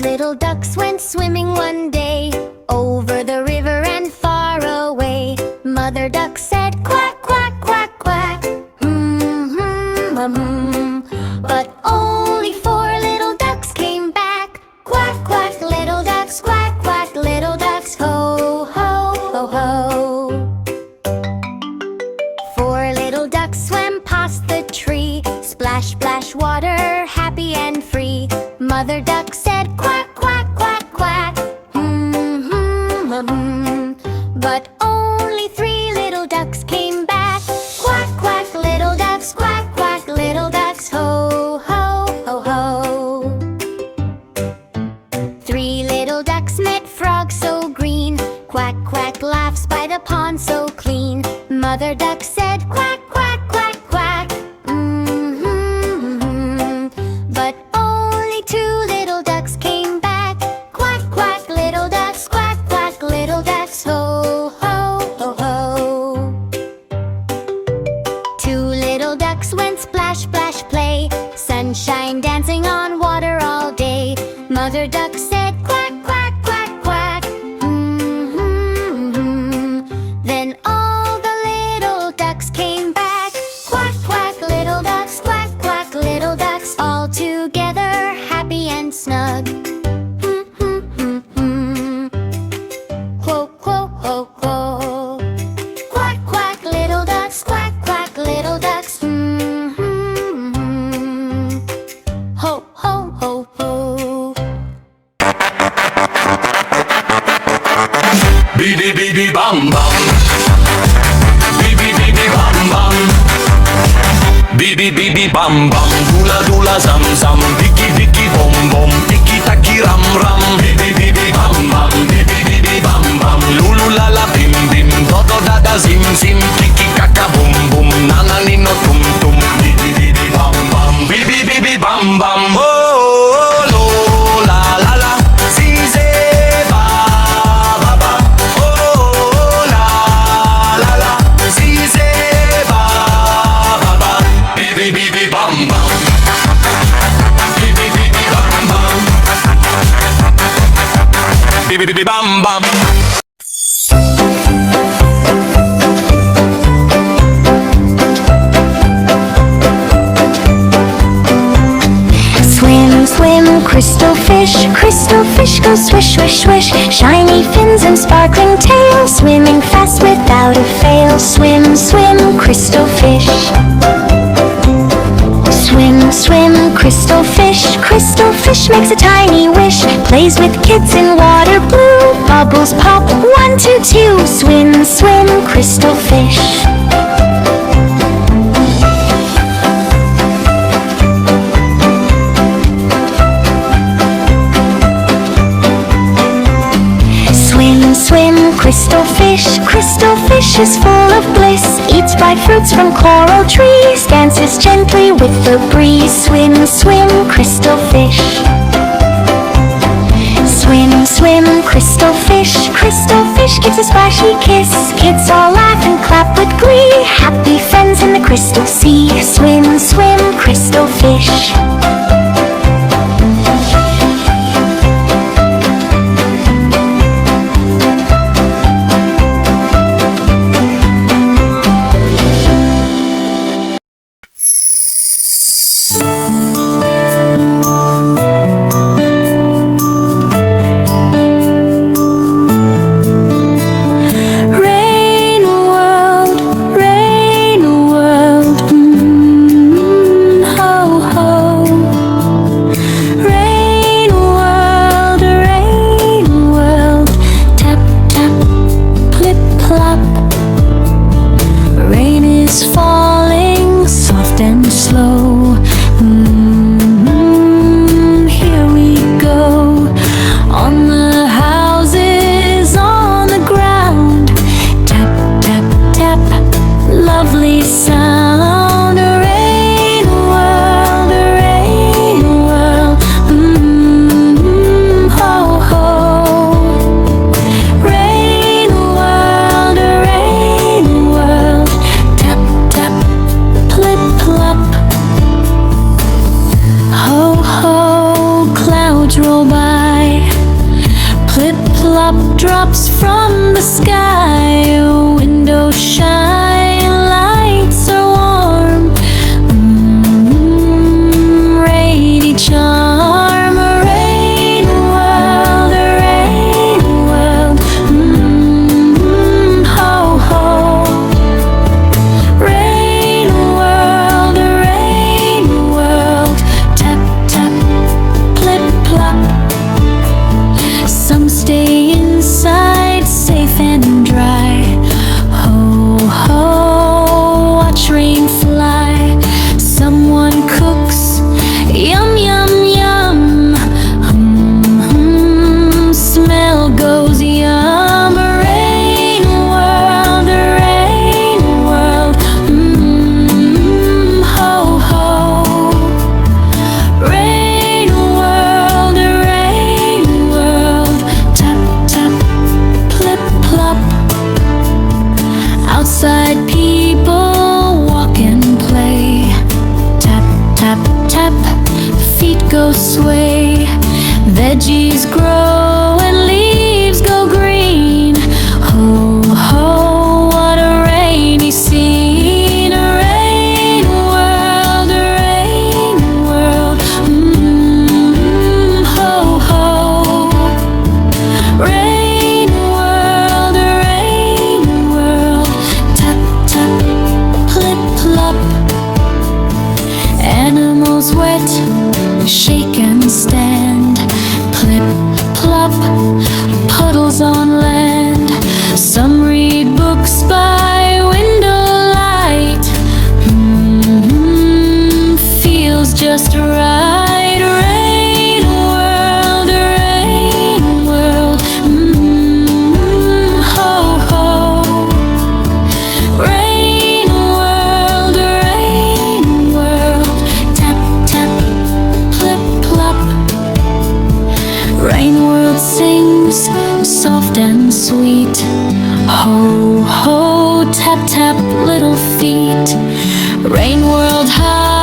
little ducks went swimming one day, over the river and far away. Mother duck said quack, quack, quack, quack, but only 4 little ducks came back. Quack, quack, little ducks, quack, quack, little ducks, ho, ho, ho, ho. 4 little ducks swam past the tree, splash, splash, water, happy and free. Mother duck said quack, quack, quack, quack, but only 3 little ducks came back. Quack, quack, little ducks, quack, quack, little ducks, ho, ho, ho, ho. 3 little ducks met frog so green, quack, quack, laughs by the pond so clean. Mother duck said quack, quack, quack, quack, but only 2 little ducks came back. Quack, quack, little ducks, quack, quack, little ducks, ho, ho, ho, ho. 2 little ducks went splash, splash, play, sunshine dancing on water all day. Mother duck said quack, quack, quack, quack, then all the little ducks came back. Quack, quack, little ducks, quack, quack, little ducks, all together happy and snug. Quack, quack, ho, ho. Quack, quack, little ducks, quack, quack, little ducks, ho, ho, ho, ho. Bidi bidi bam bam, bidi bidi bam bam, bidi bidi bam bam, dula dula zam zam, diki diki bom bom, tiki taki ram ram. Bidi bidi bam bam, bidi bidi bam bam, lulu la la bim bim, do do da da zim zim, tiki kaka bum bum, nana nino tum tum. Bidi bidi bam bam, bidi bidi bam bam, oh lo la la la, zize ba ba ba, oh la la la, zize ba ba ba. Bidi bidi bam bam, bidi bidi bam bam, bidi bidi bam bam. Swim, swim, crystal fish go swish, swish, swish. Shiny fins and sparkling tail, swimming fast without a fail. Swim, swim, crystal fish. Swim, swim, crystal fish makes a tiny wish. Plays with kids in water blue, bubbles pop, 1, 2, 2. Swim, swim, crystal fish. Swim, swim, crystal fish is full of bliss. Eats ripe fruits from coral trees, dances gently with the breeze. Swim, swim, crystal fish. Swim, swim, crystal fish gives a splashy kiss. Kids all laugh and clap with glee, happy friends in the crystal sea. Swim, swim, crystal fish. Rain world, ho ho. drop drops from the sky. Windows shine, lights are warm. Rainy charm, a rain world, a rain world. Ho ho. Rain world, a rain world. Tap tap, plip plop. Some stay inside, safe and dry. Ho ho, watch rain fly. Someone cooks, yum yum yum. Smell goes yum. A rain world, a rain world. Ho ho. Rain world, a rain world. Tap tap, plip plop. Outside people walk and play. Tap tap tap, feet go sway. Veggies grow and leaves go green. Ho ho, what a rainy scene. A rain world, a rain world. Ho ho. Rain world, a rain world. Tap tap, plip plop. Animals wet, shake and stand. Plip plop, puddles on land. Some read books by window light. Feels just right. Rain world, a rain world. Ho ho. Rain world, a rain world. Tap tap, plip plop. Rain world sings soft and sweet. Ho ho, tap tap little feet. Rain world high.